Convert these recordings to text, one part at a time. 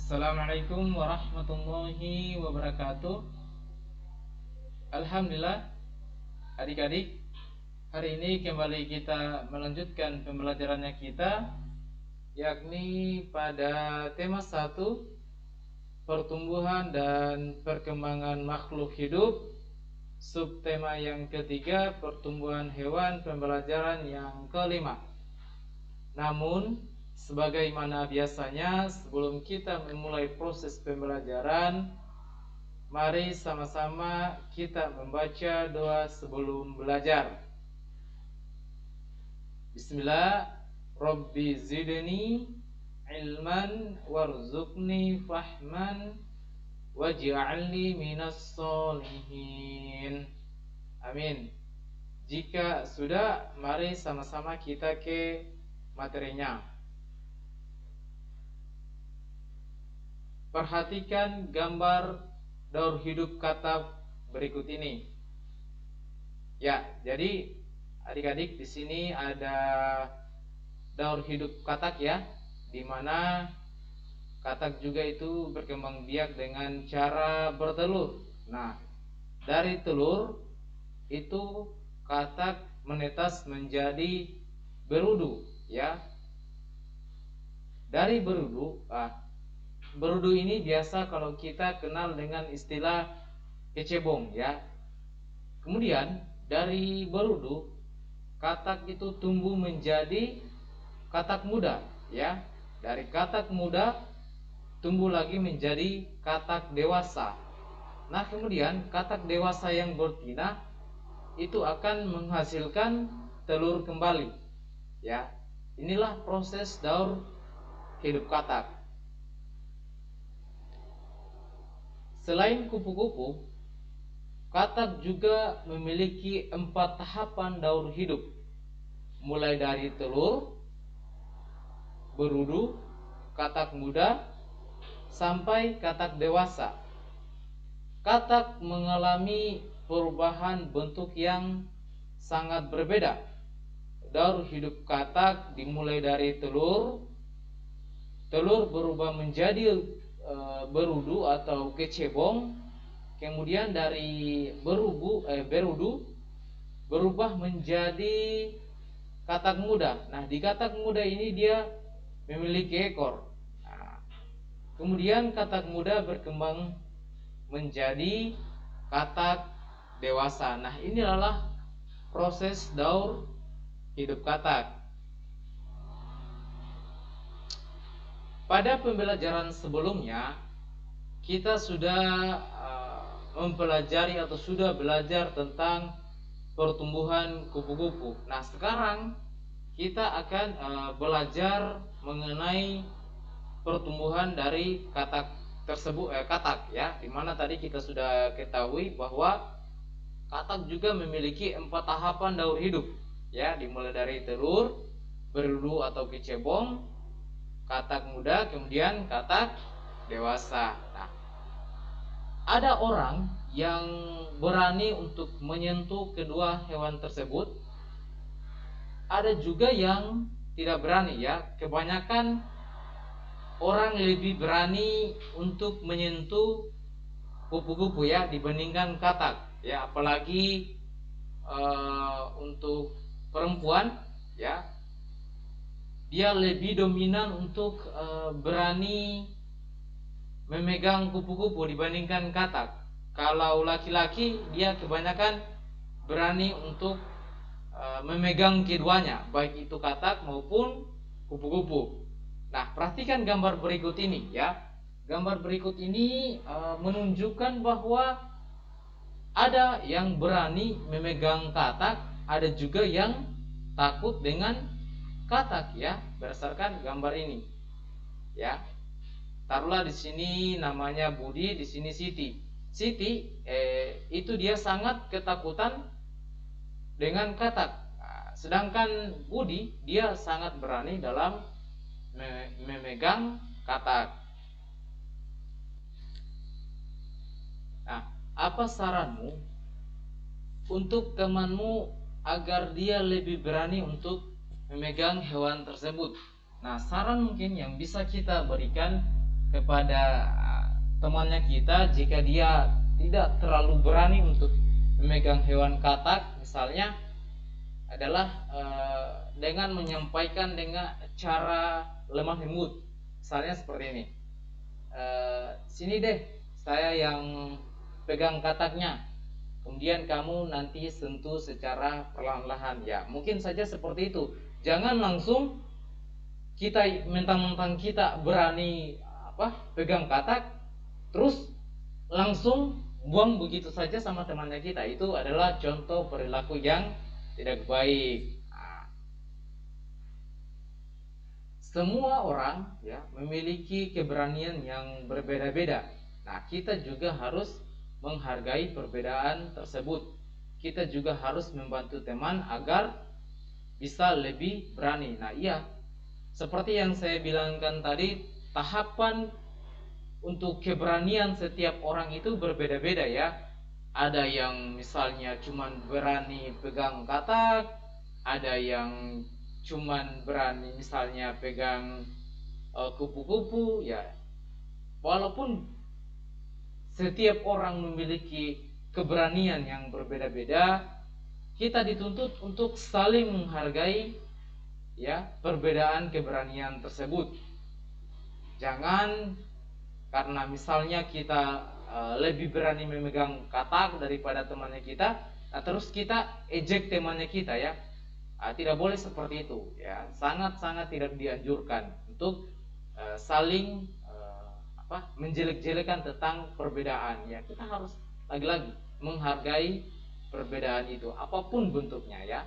Assalamualaikum warahmatullahi wabarakatuh. Alhamdulillah, adik-adik, hari ini kembali kita melanjutkan pembelajarannya kita, yakni pada tema 1, pertumbuhan dan perkembangan makhluk hidup. Subtema yang ketiga, pertumbuhan hewan, pembelajaran yang kelima. Namun, sebagaimana biasanya, sebelum kita memulai proses pembelajaran, mari sama-sama kita membaca doa sebelum belajar. Bismillah. Rabbi zidni ilman warzuqni fahman waj'alni minas sholihin. Amin. Jika sudah, mari sama-sama kita ke materinya. Perhatikan gambar daur hidup katak berikut ini. Ya, jadi adik-adik, di sini ada daur hidup katak ya, di mana katak juga itu berkembang biak dengan cara bertelur. Nah, dari telur itu katak menetas menjadi berudu ya. Dari berudu, berudu ini biasa kalau kita kenal dengan istilah kecebong ya. Kemudian dari berudu, katak itu tumbuh menjadi katak muda ya. Dari katak muda tumbuh lagi menjadi katak dewasa. Nah, kemudian katak dewasa yang betina itu akan menghasilkan telur kembali ya. Inilah proses daur hidup katak. Selain kupu-kupu, katak juga memiliki 4 tahapan daur hidup, mulai dari telur, berudu, katak muda, sampai katak dewasa. Katak mengalami perubahan bentuk yang sangat berbeda. Daur hidup katak dimulai dari telur berubah menjadi berudu atau kecebong. Kemudian dari berudu berubah menjadi katak muda. Nah, di katak muda ini dia memiliki ekor. Nah, kemudian katak muda berkembang menjadi katak dewasa. Nah, inilah proses daur hidup katak. Pada pembelajaran sebelumnya, kita sudah mempelajari atau sudah belajar tentang pertumbuhan kupu-kupu. Nah, sekarang kita akan belajar mengenai pertumbuhan dari katak tersebut, katak ya, dimana tadi kita sudah ketahui bahwa katak juga memiliki 4 tahapan daur hidup ya, dimulai dari telur, berudu atau kecebong, katak muda, kemudian katak dewasa. Nah, ada orang yang berani untuk menyentuh kedua hewan tersebut. Ada juga yang tidak berani ya. Kebanyakan orang lebih berani untuk menyentuh kupu-kupu ya dibandingkan katak ya, apalagi untuk perempuan ya. Dia lebih dominan untuk berani memegang kupu-kupu dibandingkan katak. Kalau laki-laki, dia kebanyakan berani untuk memegang keduanya, baik itu katak maupun kupu-kupu. Nah, perhatikan gambar berikut ini ya. Gambar berikut ini menunjukkan bahwa ada yang berani memegang katak, ada juga yang takut dengan katak ya, berdasarkan gambar ini ya. Taruhlah di sini namanya Budi, di sini Siti. Siti itu dia sangat ketakutan dengan katak. Sedangkan Budi dia sangat berani dalam memegang katak. Nah, apa saranmu untuk temanmu agar dia lebih berani untuk memegang hewan tersebut? Nah, saran mungkin yang bisa kita berikan kepada temannya kita jika dia tidak terlalu berani untuk memegang hewan katak, misalnya adalah dengan menyampaikan dengan cara lemah lembut. Misalnya seperti ini, sini deh saya yang pegang kataknya, kemudian kamu nanti sentuh secara perlahan-lahan, ya mungkin saja seperti itu. Jangan langsung kita mentang-mentang kita berani pegang katak terus langsung buang begitu saja sama temannya kita. Itu adalah contoh perilaku yang tidak baik. Semua orang ya memiliki keberanian yang berbeda-beda. Nah, kita juga harus menghargai perbedaan tersebut. Kita juga harus membantu teman agar bisa lebih berani. Nah, iya, seperti yang saya bilangkan tadi, tahapan untuk keberanian setiap orang itu berbeda-beda ya. Ada yang misalnya cuman berani pegang katak, ada yang cuman berani misalnya pegang kupu-kupu ya. Walaupun setiap orang memiliki keberanian yang berbeda-beda, kita dituntut untuk saling menghargai ya perbedaan keberanian tersebut. Jangan karena misalnya kita lebih berani memegang katak daripada temannya kita, nah terus kita ejek temannya kita ya. Tidak boleh seperti itu ya, sangat-sangat tidak dianjurkan untuk saling menjelek-jelekan tentang perbedaan ya. Kita harus lagi-lagi menghargai perbedaan itu apapun bentuknya ya.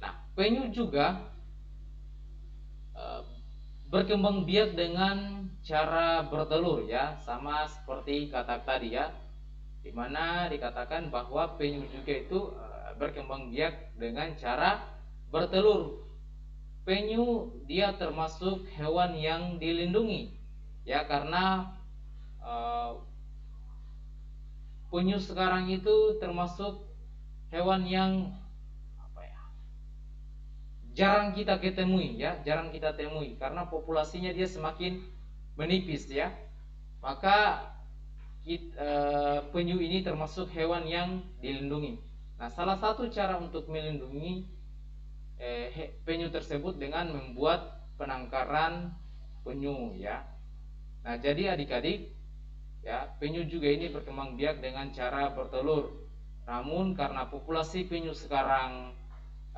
Nah, penyu juga berkembang biak dengan cara bertelur ya, sama seperti katak tadi ya, dimana dikatakan bahwa penyu juga itu berkembang biak dengan cara bertelur. Penyu dia termasuk hewan yang dilindungi ya, karena penyu sekarang itu termasuk hewan yang jarang kita ketemui ya, jarang kita temui karena populasinya dia semakin menipis ya. Maka penyu ini termasuk hewan yang dilindungi. Nah, salah satu cara untuk melindungi penyu tersebut dengan membuat penangkaran penyu ya. Nah, jadi adik-adik ya, penyu juga ini berkembang biak dengan cara bertelur. Namun karena populasi penyu sekarang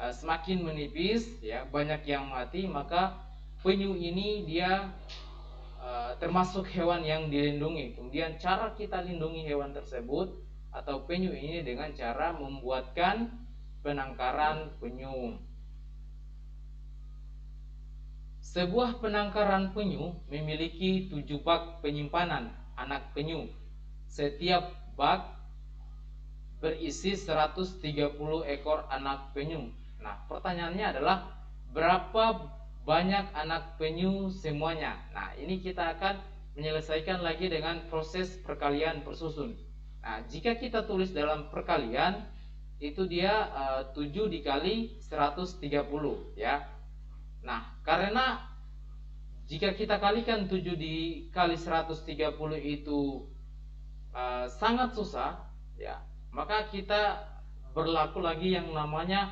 semakin menipis ya, banyak yang mati, maka penyu ini dia termasuk hewan yang dilindungi. Kemudian cara kita lindungi hewan tersebut atau penyu ini dengan cara membuatkan penangkaran penyu. Sebuah penangkaran penyu memiliki 7 bak penyimpanan anak penyu. Setiap bak berisi 130 ekor anak penyu. Nah, pertanyaannya adalah berapa banyak anak penyu semuanya? Nah, ini kita akan menyelesaikan lagi dengan proses perkalian persusun. Nah, jika kita tulis dalam perkalian itu dia 7 dikali 130 ya. Nah, karena jika kita kalikan 7 dikali 130 itu sangat susah ya, maka kita berlaku lagi yang namanya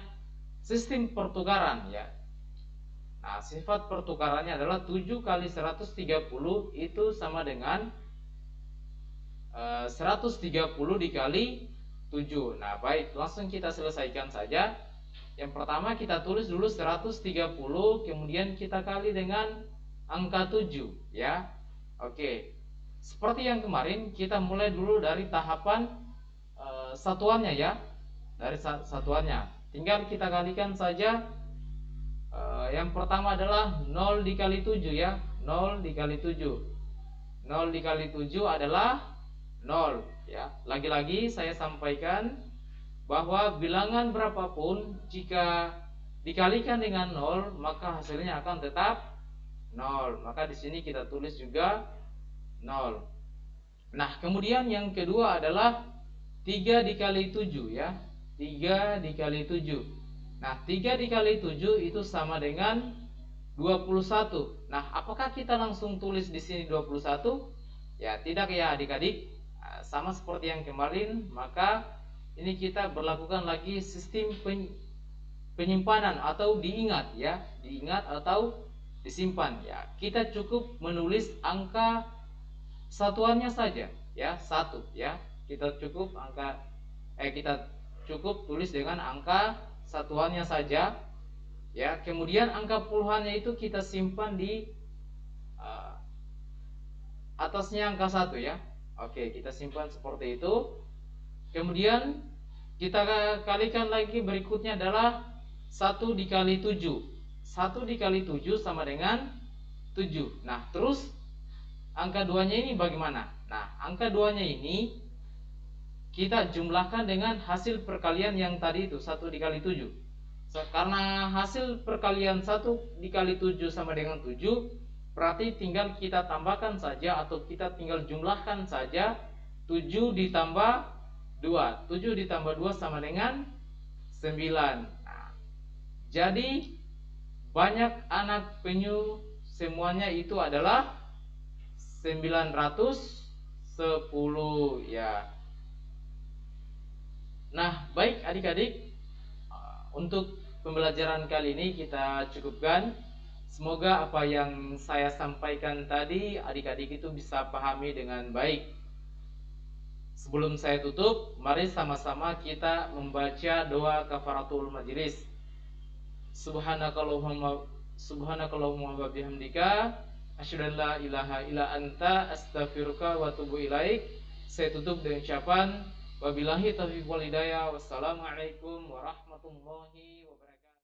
sistem pertukaran ya. Nah, sifat pertukarannya adalah 7 kali 130 itu sama dengan 130 dikali 7. Nah, baik, langsung kita selesaikan saja. Yang pertama kita tulis dulu 130, kemudian kita kali dengan angka 7 ya. Oke. Seperti yang kemarin, kita mulai dulu dari tahapan satuannya ya. Dari satuannya. Tinggal kita kalikan saja. Yang pertama adalah 0 dikali 7 ya. 0 dikali 7. 0 dikali 7 adalah 0 ya. Lagi-lagi saya sampaikan bahwa bilangan berapapun jika dikalikan dengan 0 maka hasilnya akan tetap 0. Maka di sini kita tulis juga 0. Nah, kemudian yang kedua adalah 3 dikali 7 ya. 3 dikali 7. Nah, 3 dikali 7 itu sama dengan 21. Nah, apakah kita langsung tulis di sini 21? Ya, tidak ya adik-adik. Sama seperti yang kemarin, maka ini kita berlakukan lagi sistem penyimpanan atau diingat ya, diingat atau disimpan ya. Kita cukup menulis angka satuannya saja ya, satu ya. Kita cukup kita cukup tulis dengan angka satuannya saja ya. Kemudian angka puluhannya itu kita simpan di atasnya angka 1 ya. Oke, kita simpan seperti itu. Kemudian kita kalikan lagi, berikutnya adalah 1 dikali 7. 1 dikali 7 sama dengan 7. Nah, terus angka 2-nya ini bagaimana? Nah, angka 2-nya ini kita jumlahkan dengan hasil perkalian yang tadi itu, 1 dikali 7. Karena hasil perkalian 1 dikali 7 sama dengan 7, berarti tinggal kita tambahkan saja atau kita tinggal jumlahkan saja 7 ditambah 2. 7 ditambah 2 sama dengan 9. Nah, jadi banyak anak penyu semuanya itu adalah 910 ya. Nah, baik adik-adik, untuk pembelajaran kali ini kita cukupkan. Semoga apa yang saya sampaikan tadi adik-adik itu bisa pahami dengan baik. Sebelum saya tutup, mari sama-sama kita membaca doa kafaratul majelis. Subhanakallahumma wa bihamdika asyhadu an la ilaha illa anta astaghfiruka wa atubu ilaik. Saya tutup dengan ucapan wabillahi taufiq wal hidayah. Wassalamualaikum warahmatullahi wabarakatuh.